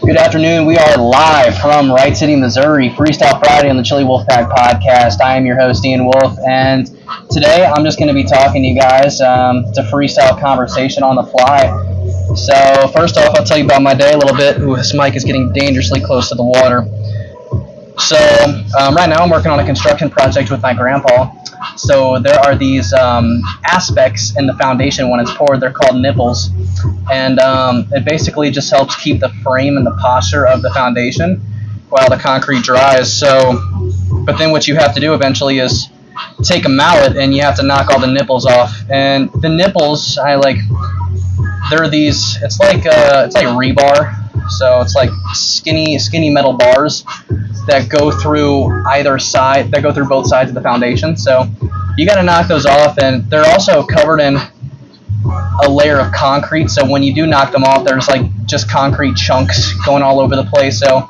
Good afternoon. We are live from Wright City, Missouri, Freestyle Friday on the Chili Wolfpack podcast. I am your host, Ian Wolf, and today I'm just going to be talking to you guys to freestyle conversation on the fly. So first off, I'll tell you about my day a little bit. Ooh, this mic is getting dangerously close to the water. So right now I'm working on a construction project with my grandpa. So there are these aspects in the foundation when it's poured. They're called nipples. And it basically just helps keep the frame and the posture of the foundation while the concrete dries. So, but then what you have to do eventually is take a mallet and you have to knock all the nipples off. And the nipples, they're these. It's like rebar. So it's like skinny metal bars that go through either side, that go through both sides of the foundation. So you got to knock those off, and they're also covered in a layer of concrete. So when you do knock them off, there's like just concrete chunks going all over the place. So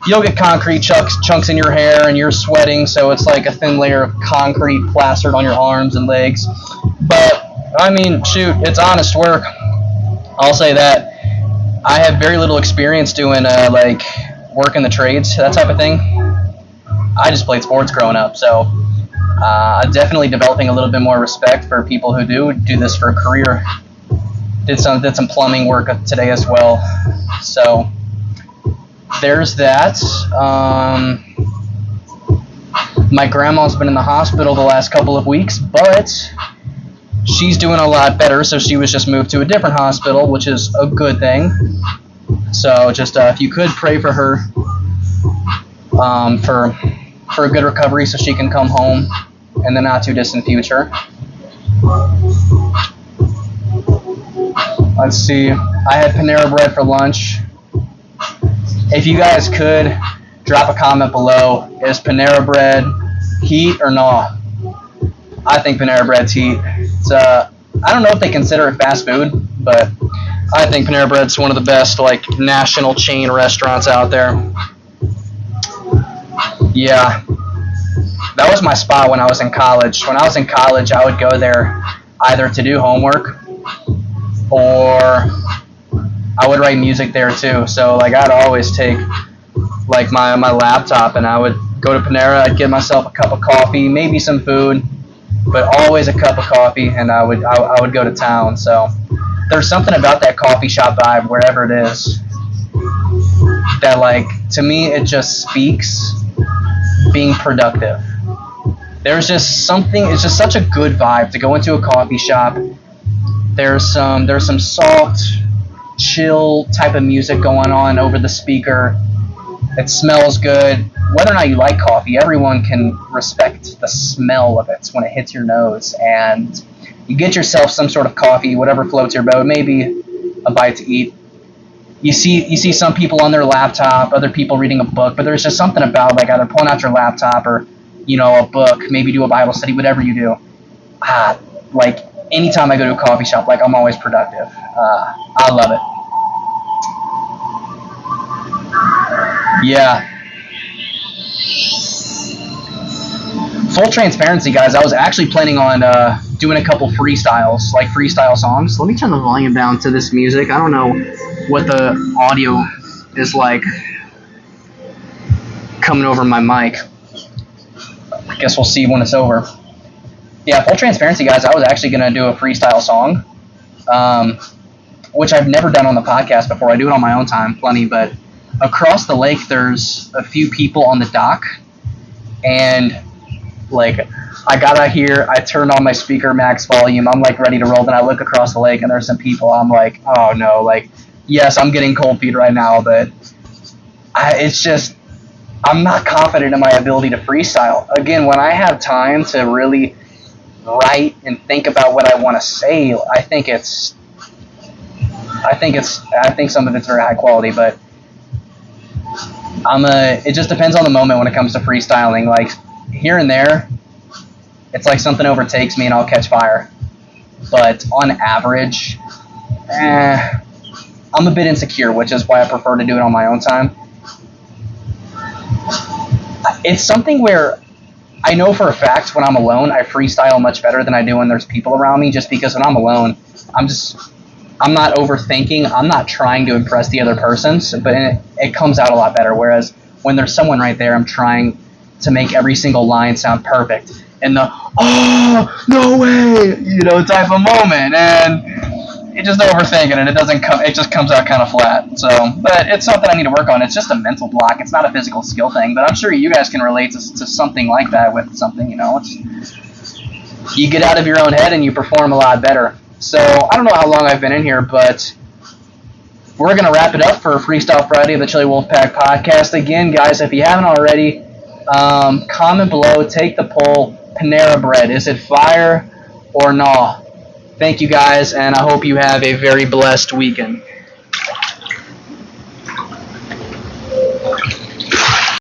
you'll get concrete chunks in your hair, and you're sweating. So it's like a thin layer of concrete plastered on your arms and legs. But I mean, shoot, it's honest work. I'll say that. I have very little experience doing like work in the trades, that type of thing. I just played sports growing up, so I'm definitely developing a little bit more respect for people who do this for a career. Did some plumbing work today as well. So there's that. My grandma's been in the hospital the last couple of weeks, but she's doing a lot better, so she was just moved to a different hospital, which is a good thing. So just if you could pray for her for a good recovery so she can come home in the not too distant future. Let's see. I had Panera Bread for lunch. If you guys could drop a comment below, is Panera Bread heat or not? I think Panera Bread's heat. It's I don't know if they consider it fast food, but I think Panera Bread's one of the best like national chain restaurants out there. Yeah, that was my spot when I was in college. When I was in college, I would go there either to do homework or I would write music there too. So like I'd always take like my laptop and I would go to Panera. I'd get myself a cup of coffee, maybe some food, but always a cup of coffee, and I would go to town. So there's something about that coffee shop vibe, wherever it is, that like to me it just speaks being productive. There's just something. It's just such a good vibe to go into a coffee shop. There's some soft, chill type of music going on over the speaker. It smells good. Whether or not you like coffee, everyone can respect the smell of it when it hits your nose. And you get yourself some sort of coffee, whatever floats your boat, maybe a bite to eat. You see some people on their laptop, other people reading a book, but there's just something about like either pulling out your laptop or, a book, maybe do a Bible study, whatever you do. Like anytime I go to a coffee shop, like I'm always productive. I love it. Yeah. Full transparency, guys, I was actually planning on doing a couple freestyles, like freestyle songs. Let me turn the volume down to this music. I don't know what the audio is like coming over my mic. I guess we'll see when it's over. Yeah, full transparency, guys, I was actually going to do a freestyle song, which I've never done on the podcast before. I do it on my own time, plenty, but across the lake, there's a few people on the dock, and like I got out here, I turned on my speaker max volume, I'm like ready to roll, then I look across the lake and there's some people. I'm like, oh no, like yes, I'm getting cold feet right now, but it's just I'm not confident in my ability to freestyle. Again, when I have time to really write and think about what I want to say, I think some of it's very high quality, but it just depends on the moment when it comes to freestyling. Like here and there, it's like something overtakes me and I'll catch fire. But on average, I'm a bit insecure, which is why I prefer to do it on my own time. It's something where I know for a fact when I'm alone, I freestyle much better than I do when there's people around me, just because when I'm alone, I'm not overthinking. I'm not trying to impress the other person, but it comes out a lot better. Whereas when there's someone right there, I'm trying to make every single line sound perfect in the "oh no way" type of moment, and it just overthinking it. It doesn't come. It just comes out kind of flat. So, but it's something I need to work on. It's just a mental block. It's not a physical skill thing. But I'm sure you guys can relate to something like that with something. You get out of your own head and you perform a lot better. So I don't know how long I've been in here, but we're going to wrap it up for Freestyle Friday of the Chili Wolfpack podcast. Again, guys, if you haven't already, comment below, take the poll. Panera Bread, is it fire or no? Thank you, guys, and I hope you have a very blessed weekend.